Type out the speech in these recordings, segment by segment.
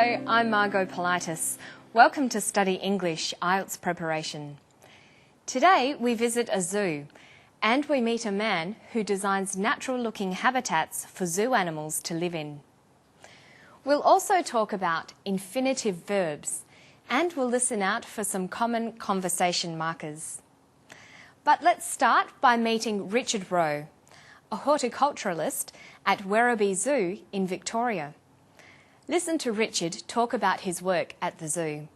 Hello, I'm Margot Politis. Welcome to Study English IELTS Preparation. Today we visit a zoo and we meet a man who designs natural-looking habitats for zoo animals to live in. We'll also talk about infinitive verbs and we'll listen out for some common conversation markers. But let's start by meeting Richard Rowe, a horticulturalist at Werribee Zoo in Victoria. Listen to Richard talk about his work at the zoo.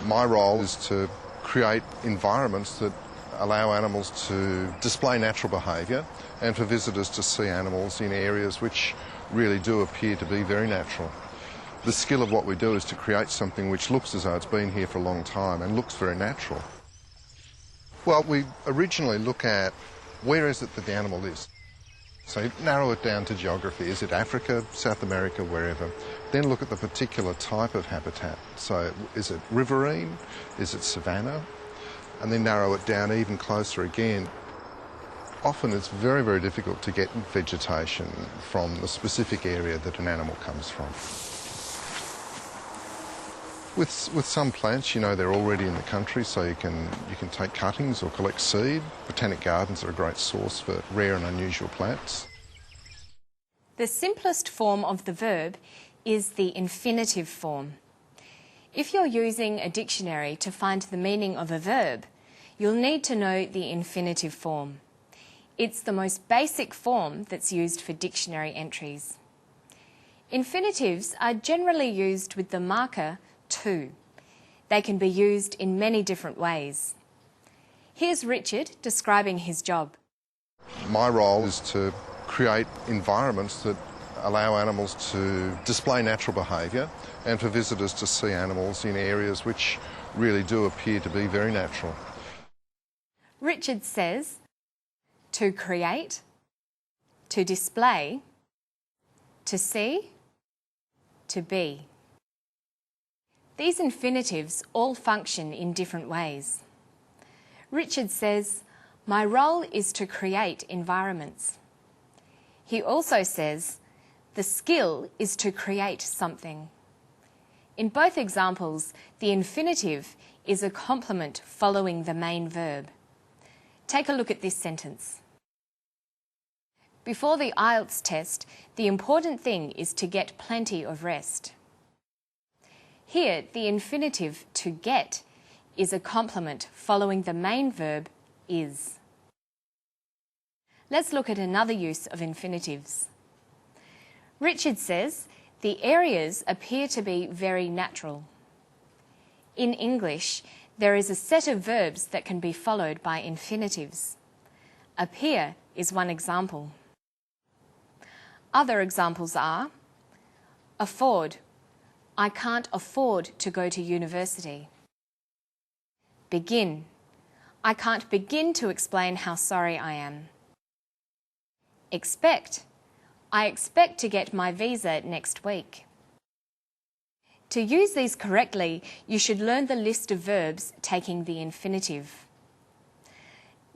My role is to create environments that allow animals to display natural behaviour and for visitors to see animals in areas which really do appear to be very natural. The skill of what we do is to create something which looks as though it's been here for a long time and looks very natural. Well, we originally look at where is it that the animal is. So narrow it down to geography. Is it Africa, South America, wherever? Then look at the particular type of habitat. So is it riverine? Is it savanna? And then narrow it down even closer again. Often it's very, very difficult to get vegetation from the specific area that an animal comes from. With some plants, you know, they're already in the country, so you can take cuttings or collect seed. Botanic gardens are a great source for rare and unusual plants. The simplest form of the verb is the infinitive form. If you're using a dictionary to find the meaning of a verb, you'll need to know the infinitive form. It's the most basic form that's used for dictionary entries. Infinitives are generally used with the marker to. They can be used in many different ways. Here's Richard describing his job. My role is to create environments that allow animals to display natural behaviour and for visitors to see animals in areas which really do appear to be very natural. Richard says to create, to display, to see, to be. These infinitives all function in different ways. Richard says, my role is to create environments. He also says, the skill is to create something. In both examples, the infinitive is a complement following the main verb. Take a look at this sentence. Before the IELTS test, the important thing is to get plenty of rest. Here, the infinitive to get is a complement following the main verb is. Let's look at another use of infinitives. Richard says, the areas appear to be very natural. In English, there is a set of verbs that can be followed by infinitives. Appear is one example. Other examples are afford. I can't afford to go to university. Begin. I can't begin to explain how sorry I am. Expect. I expect to get my visa next week. To use these correctly, you should learn the list of verbs taking the infinitive.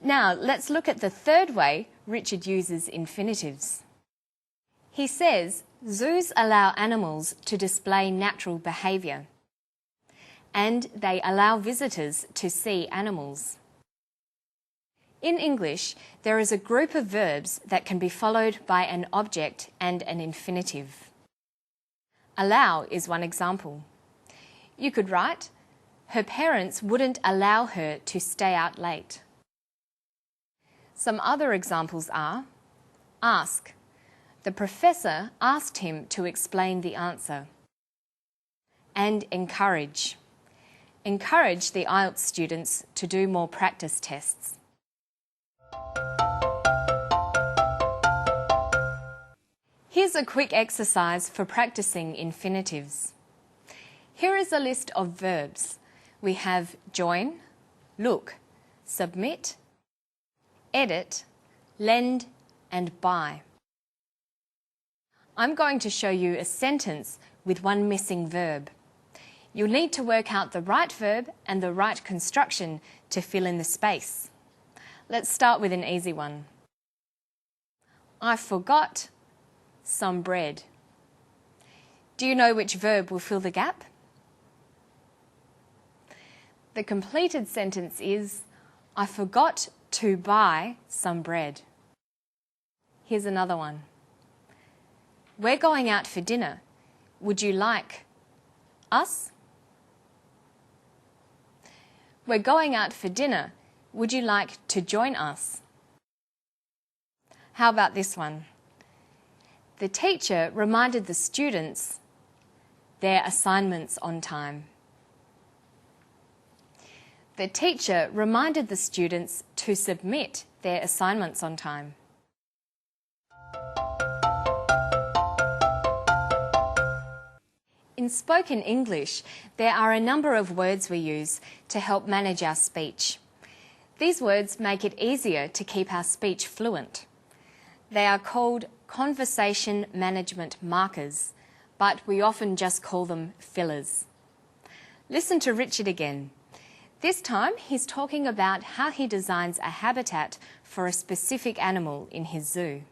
Now, let's look at the third way Richard uses infinitives. He says, zoos allow animals to display natural behaviour, and they allow visitors to see animals. In English, there is a group of verbs that can be followed by an object and an infinitive. Allow is one example. You could write, her parents wouldn't allow her to stay out late. Some other examples are, ask. The professor asked him to explain the answer. And encourage. Encourage the IELTS students to do more practice tests. Here's a quick exercise for practicing infinitives. Here is a list of verbs. We have join, look, submit, edit, lend, and buy. I'm going to show you a sentence with one missing verb. You'll need to work out the right verb and the right construction to fill in the space. Let's start with an easy one. I forgot some bread. Do you know which verb will fill the gap? The completed sentence is, I forgot to buy some bread. Here's another one. We're going out for dinner. Would you like us? We're going out for dinner. Would you like to join us? How about this one? The teacher reminded the students their assignments on time. The teacher reminded the students to submit their assignments on time. In spoken English, there are a number of words we use to help manage our speech. These words make it easier to keep our speech fluent. They are called conversation management markers, but we often just call them fillers. Listen to Richard again. This time he's talking about how he designs a habitat for a specific animal in his zoo.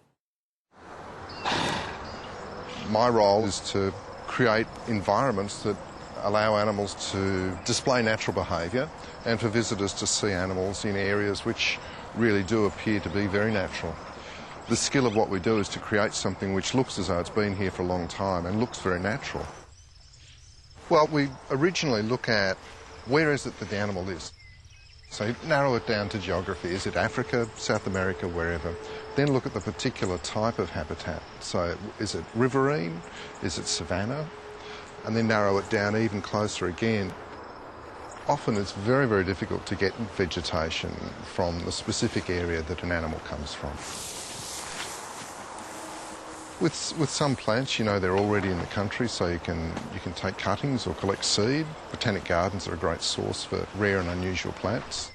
My role is to create environments that allow animals to display natural behaviour and for visitors to see animals in areas which really do appear to be very natural. The skill of what we do is to create something which looks as though it's been here for a long time and looks very natural. Well, we originally look at where is it that the animal is. So narrow it down to geography. Is it Africa, South America, wherever? Then look at the particular type of habitat. So is it riverine? Is it savanna? And then narrow it down even closer again. Often it's very, very difficult to get vegetation from the specific area that an animal comes from. With some plants, you know, they're already in the country, so you can take cuttings or collect seed. Botanic gardens are a great source for rare and unusual plants.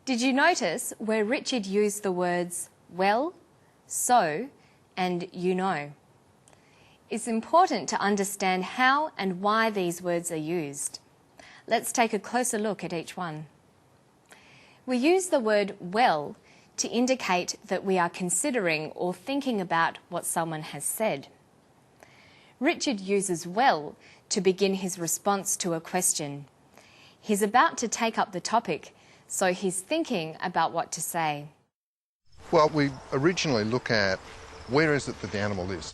Did you notice where Richard used the words well, so, and you know? It's important to understand how and why these words are used. Let's take a closer look at each one. We use the word well to indicate that we are considering or thinking about what someone has said. Richard uses well to begin his response to a question. He's about to take up the topic, so he's thinking about what to say. Well, we originally look at where is it that the animal is.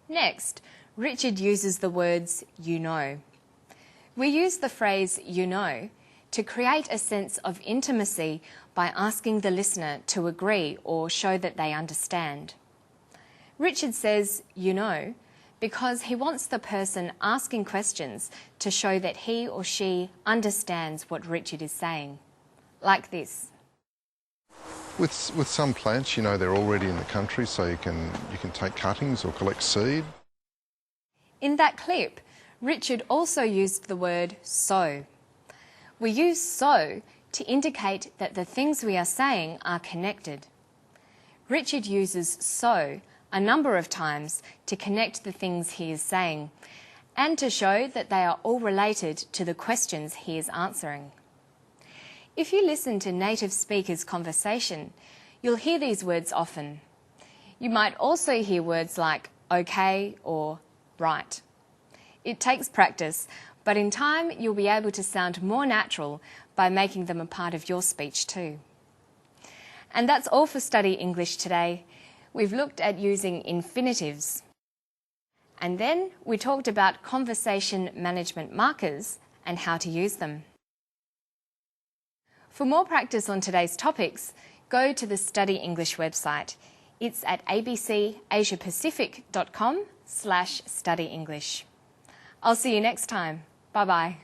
Next, Richard uses the words you know. We use the phrase you know to create a sense of intimacy by asking the listener to agree or show that they understand. Richard says you know because he wants the person asking questions to show that he or she understands what Richard is saying. Like this. With some plants, you know, they're already in the country, so you can take cuttings or collect seed. In that clip, Richard also used the word so. We use so to indicate that the things we are saying are connected. Richard uses so a number of times to connect the things he is saying and to show that they are all related to the questions he is answering. If you listen to native speakers' conversation, you'll hear these words often. You might also hear words like okay or right. It takes practice, but in time you'll be able to sound more natural by making them a part of your speech too. And that's all for Study English today. We've looked at using infinitives. And then we talked about conversation management markers and how to use them. For more practice on today's topics, go to the Study English website. It's at abcasiapacific.com/studyenglish. I'll see you next time. Bye-bye.